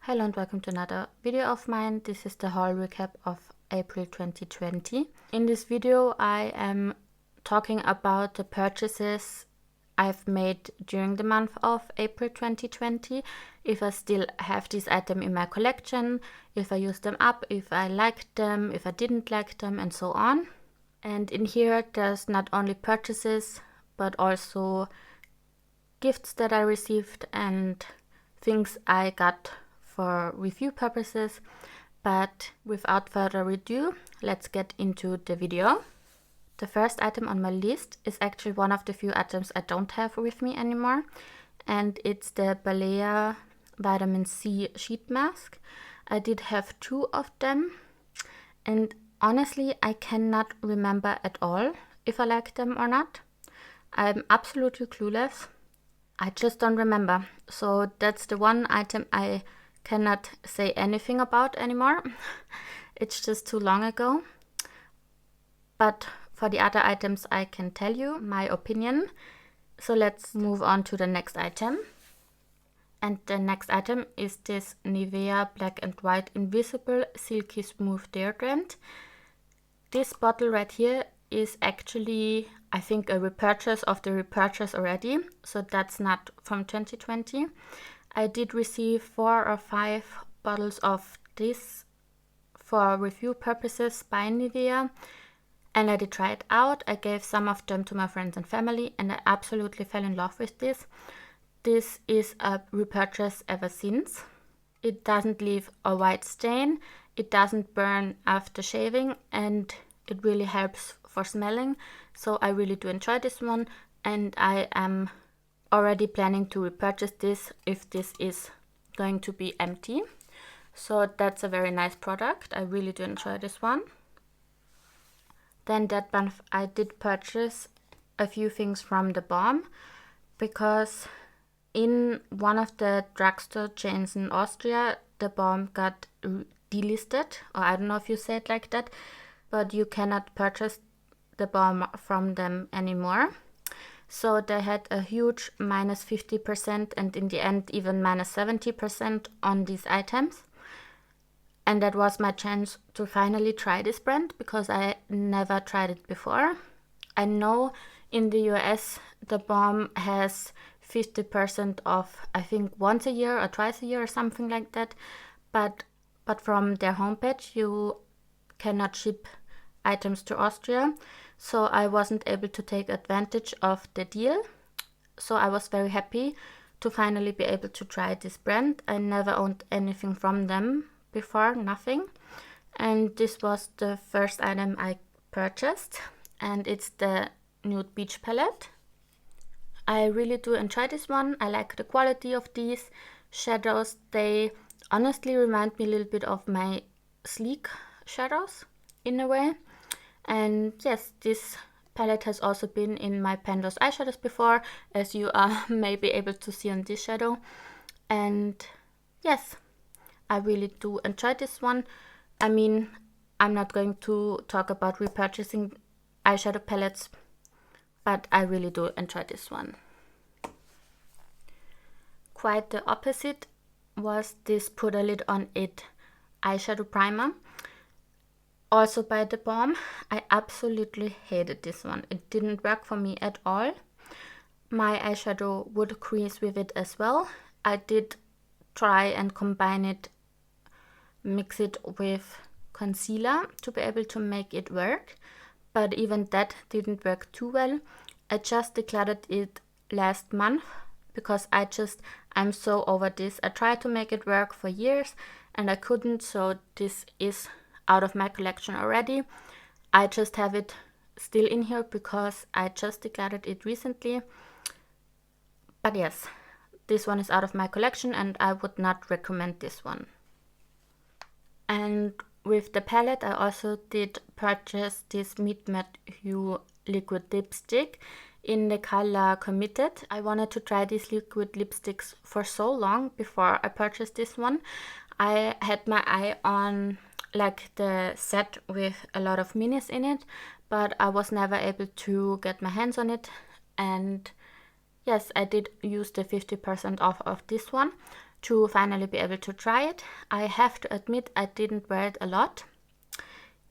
Hello and welcome to another video of mine. This is the haul recap of April 2020. In this video I am talking about the purchases I've made during the month of April 2020. If I still have this item in my collection, if I used them up, if I liked them, if I didn't like them, and so on. And in here there's not only purchases but also gifts that I received and things I got for review purposes. But without further ado, let's get into the video. The first item on my list is actually one of the few items I don't have with me anymore, and it's the Balea Vitamin C sheet mask. I did have 2 of them, and honestly I cannot remember at all if I like them or not. I'm absolutely clueless. I just don't remember. So that's the one item I cannot say anything about anymore. It's just too long ago. But for the other items I can tell you my opinion. So let's move on to the next item. And the next item is this Nivea Black and White Invisible Silky Smooth Deodorant. This bottle right here is actually, I think, a repurchase of the repurchase already. So that's not from 2020. I did receive 4 or 5 bottles of this for review purposes by Nivea, and I did try it out. I gave some of them to my friends and family, and I absolutely fell in love with this. This is a repurchase ever since. It doesn't leave a white stain, it doesn't burn after shaving, and it really helps for smelling. So I really do enjoy this one, and I am already planning to repurchase this if this is going to be empty. So that's a very nice product. I really do enjoy this one. Then that month I did purchase a few things from the Balm, because in one of the drugstore chains in Austria the Balm got delisted, or I don't know if you say it like that, but you cannot purchase the Balm from them anymore. So they had a huge minus 50% and in the end even minus 70% on these items. And that was my chance to finally try this brand, because I never tried it before. I know in the US the Balm has 50% off, I think once a year or twice a year or something like that. But from their homepage you cannot ship items to Austria. So I wasn't able to take advantage of the deal. So I was very happy to finally be able to try this brand. I never owned anything from them before, nothing. And this was the first item I purchased, and it's the Nude Beach palette. I really do enjoy this one. I like the quality of these shadows. They honestly remind me a little bit of my sleek shadows in a way. And yes, this palette has also been in my Pando's eyeshadows before, as you are maybe able to see on this shadow. And yes, I really do enjoy this one. I mean, I'm not going to talk about repurchasing eyeshadow palettes, but I really do enjoy this one. Quite the opposite was this Put a Lid on It eyeshadow primer. Also by the Balm. I absolutely hated this one. It didn't work for me at all. My eyeshadow would crease with it as well. I did try and combine it, mix it with concealer to be able to make it work, but even that didn't work too well. I just decluttered it last month because I'm so over this. I tried to make it work for years and I couldn't, so this is out of my collection already. I just have it still in here because I just decluttered it recently. But yes, this one is out of my collection and I would not recommend this one. And with the palette I also did purchase this Meet Matte Hue liquid lipstick in the color Committed. I wanted to try these liquid lipsticks for so long before I purchased this one. I had my eye on like the set with a lot of minis in it, but I was never able to get my hands on it. And yes, I did use the 50% off of this one. to finally be able to try it. I have to admit I didn't wear it a lot.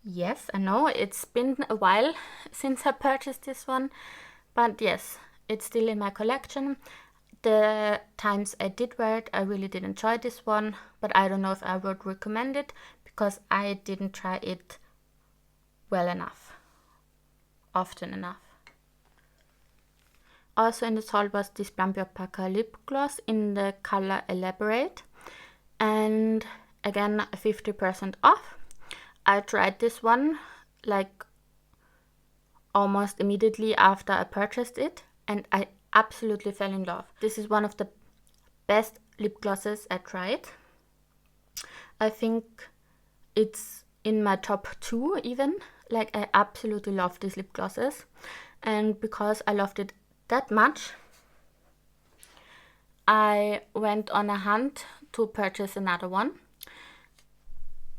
Yes, I know it's been a while since I purchased this one, but yes, it's still in my collection. The times I did wear it, I really did enjoy this one, but I don't know if I would recommend it because I didn't try it well enough, often enough. Also in this haul was this Plumpy Opaca lip gloss in the color Elaborate, and again 50% off. I tried this one like almost immediately after I purchased it, and I absolutely fell in love. This is one of the best lip glosses I tried. I think it's in my top 2 even. Like, I absolutely love these lip glosses, and because I loved it that much, I went on a hunt to purchase another one.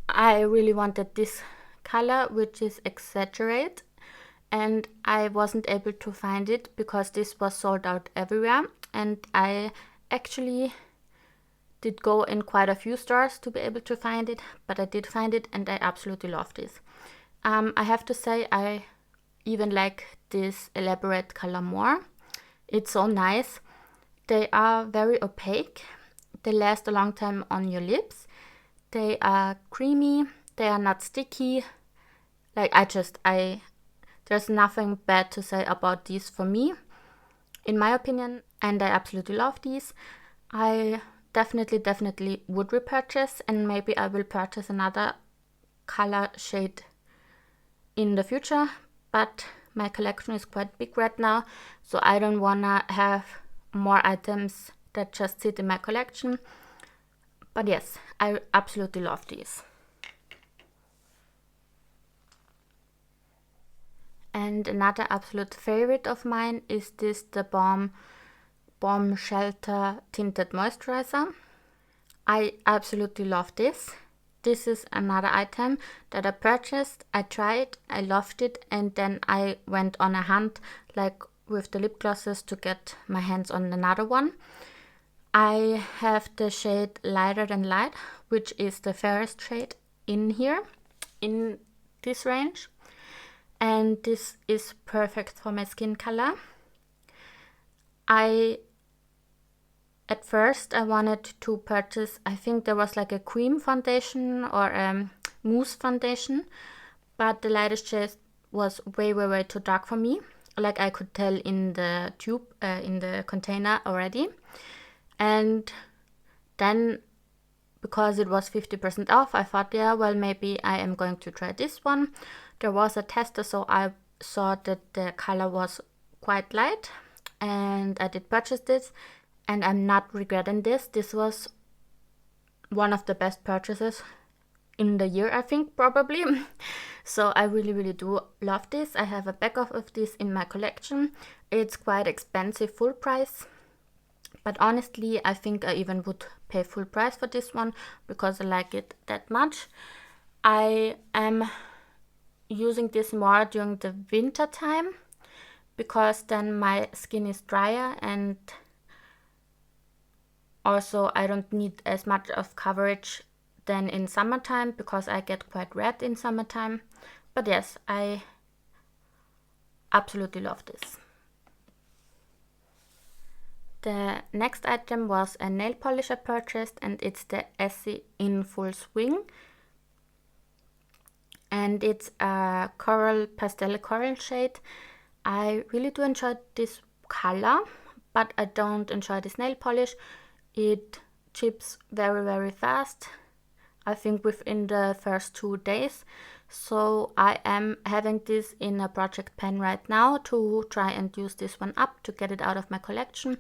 I really wanted this color, which is Exaggerate, and I wasn't able to find it because this was sold out everywhere, and I actually did go in quite a few stores to be able to find it, but I did find it and I absolutely love this. I have to say I even like this Elaborate color more. It's so nice. They are very opaque. They last a long time on your lips. They are creamy. They are not sticky. Like, there's nothing bad to say about these for me, in my opinion, and I absolutely love these. I definitely would repurchase, and maybe I will purchase another color shade in the future, but my collection is quite big right now, so I don't wanna have more items that just sit in my collection. But yes, I absolutely love these. And another absolute favorite of mine is this the Bomb Shelter Tinted Moisturizer. I absolutely love this. This is another item that I purchased, I tried, I loved it, and then I went on a hunt like with the lip glosses to get my hands on another one. I have the shade Lighter Than Light, which is the fairest shade in here, in this range. And this is perfect for my skin color. At first I wanted to purchase, I think there was like a cream foundation or a mousse foundation, but the lightest shade was way too dark for me. Like, I could tell in the tube, in the container already. And then, because it was 50% off, I thought, yeah, well, maybe I am going to try this one. There was a tester, so I saw that the color was quite light, and I did purchase this, and I'm not regretting this. This was one of the best purchases in the year, I think, probably. So I really do love this. I have a backup of this in my collection. It's quite expensive, full price, but honestly I think I even would pay full price for this one because I like it that much. I am using this more during the winter time because then my skin is drier, and also I don't need as much of coverage than in summertime because I get quite red in summertime. But yes, I absolutely love this. The next item was a nail polish I purchased, and it's the Essie in Full Swing. And it's a pastel coral shade. I really do enjoy this color, but I don't enjoy this nail polish. It chips very fast, I think within the first 2 days. So I am having this in a project pen right now to try and use this one up to get it out of my collection,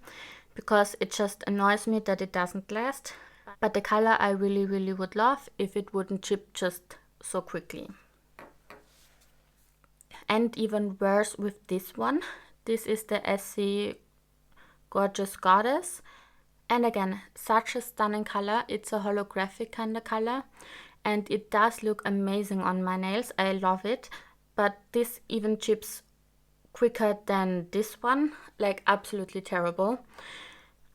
because it just annoys me that it doesn't last. But the color I really would love if it wouldn't chip just so quickly. And even worse with this one. This is the Essie Gorgeous Goddess. And again, such a stunning color. It's a holographic kind of color, and it does look amazing on my nails. I love it, but this even chips quicker than this one, like absolutely terrible.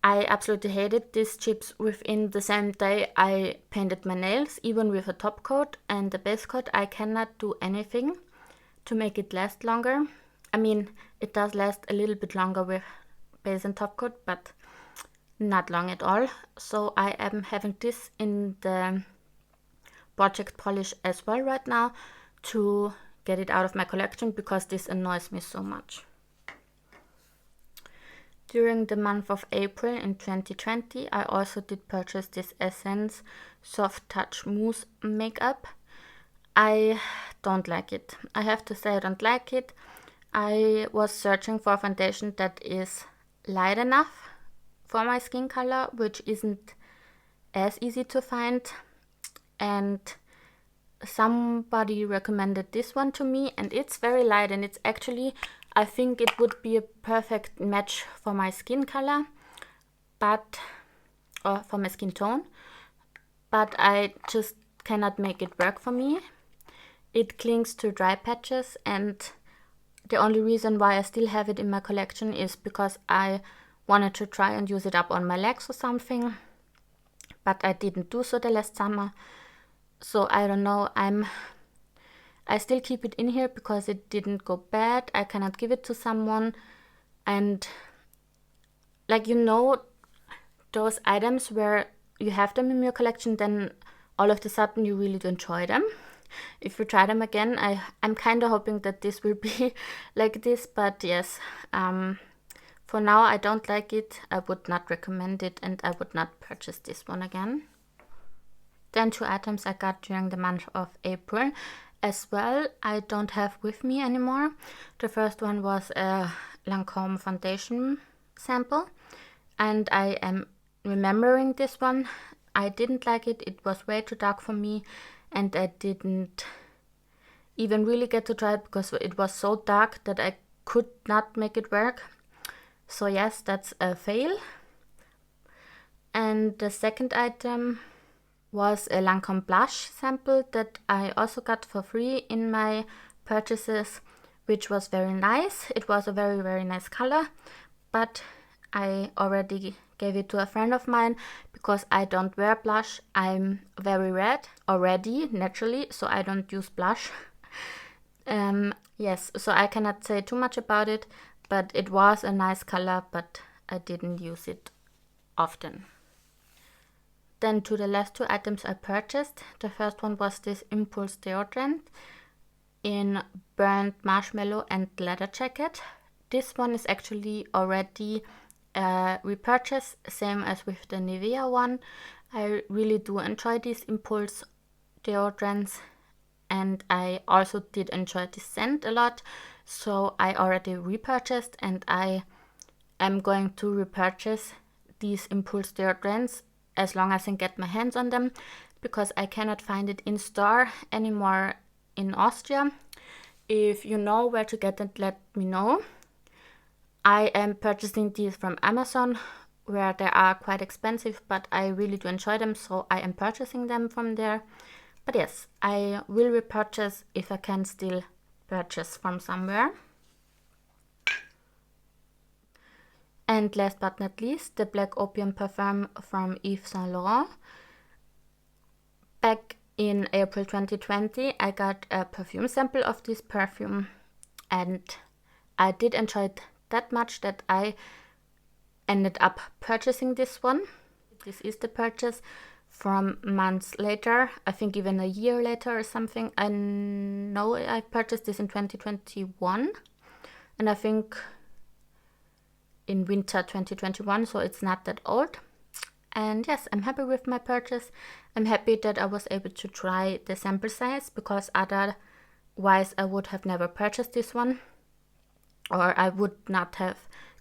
I absolutely hated these chips. Within the same day I painted my nails, even with a top coat and the base coat. I cannot do anything to make it last longer. I mean, it does last a little bit longer with base and top coat, but not long at all. So I am having this in the project polish as well right now to get it out of my collection, because this annoys me so much. During the month of April in 2020, I also did purchase this Essence Soft Touch Mousse makeup. I don't like it. I have to say I don't like it. I was searching for a foundation that is light enough for my skin color, which isn't as easy to find. And somebody recommended this one to me, and it's very light, and it's actually, I think it would be a perfect match for my skin color, or for my skin tone, but I just cannot make it work for me. It clings to dry patches, and the only reason why I still have it in my collection is because I wanted to try and use it up on my legs or something, but I didn't do so the last summer. So I don't know, I still keep it in here because it didn't go bad. I cannot give it to someone, and like, you know, those items where you have them in your collection, then all of a sudden you really do enjoy them. If you try them again, I'm kind of hoping that this will be like this, but yes, for now I don't like it. I would not recommend it, and I would not purchase this one again. Then 2 items I got during the month of April as well, I don't have with me anymore. The first one was a Lancome foundation sample, and I am remembering this one. I didn't like it. It was way too dark for me, and I didn't even really get to try it because it was so dark that I could not make it work. So yes, that's a fail. And the second item was a Lancome blush sample that I also got for free in my purchases, which was very nice. It was a very, very nice color, but I already gave it to a friend of mine because I don't wear blush. I'm very red already, naturally, so I don't use blush. Yes, so I cannot say too much about it, but it was a nice color, but I didn't use it often. Then to the last 2 items I purchased. The first one was this Impulse deodorant in burnt marshmallow and leather jacket. This one is actually already a repurchase, same as with the Nivea one. I really do enjoy these Impulse deodorants, and I also did enjoy this scent a lot, so I already repurchased, and I am going to repurchase these Impulse deodorants as long as I can get my hands on them, because I cannot find it in store anymore in Austria. If you know where to get it, let me know. I am purchasing these from Amazon, where they are quite expensive, but I really do enjoy them, so I am purchasing them from there. But yes, I will repurchase if I can still purchase from somewhere. And last but not least, the Black Opium perfume from Yves Saint Laurent. Back in April 2020, I got a perfume sample of this perfume, and I did enjoy it that much that I ended up purchasing this one. This is the purchase from months later, I think even a year later or something. I know I purchased this in 2021, and I think in winter 2021, so it's not that old. And yes, I'm happy with my purchase. I'm happy that I was able to try the sample size, because otherwise I would have never purchased this one, or I would not have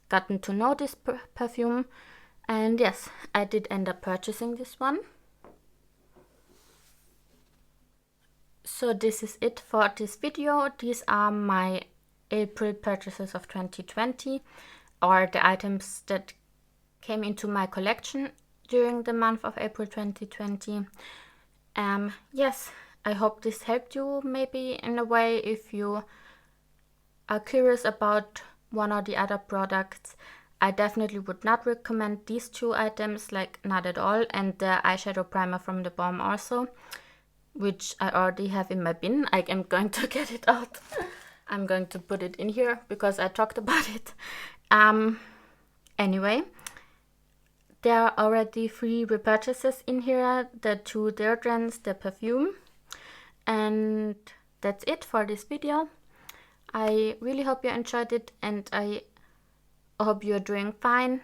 gotten to know this perfume. And yes, I did end up purchasing this one. So this is it for this video. These are my April purchases of 2020, or the items that came into my collection during the month of April 2020. Yes, I hope this helped you maybe in a way if you are curious about one or the other products. I definitely would not recommend these two items, like not at all. And the eyeshadow primer from the Balm also, which I already have in my bin. I am going to get it out. I'm going to put it in here because I talked about it. Anyway, there are already 3 repurchases in here, the 2 deodorants, the perfume, and that's it for this video. I really hope you enjoyed it, and I hope you're doing fine,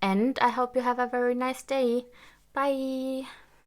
and I hope you have a very nice day. Bye!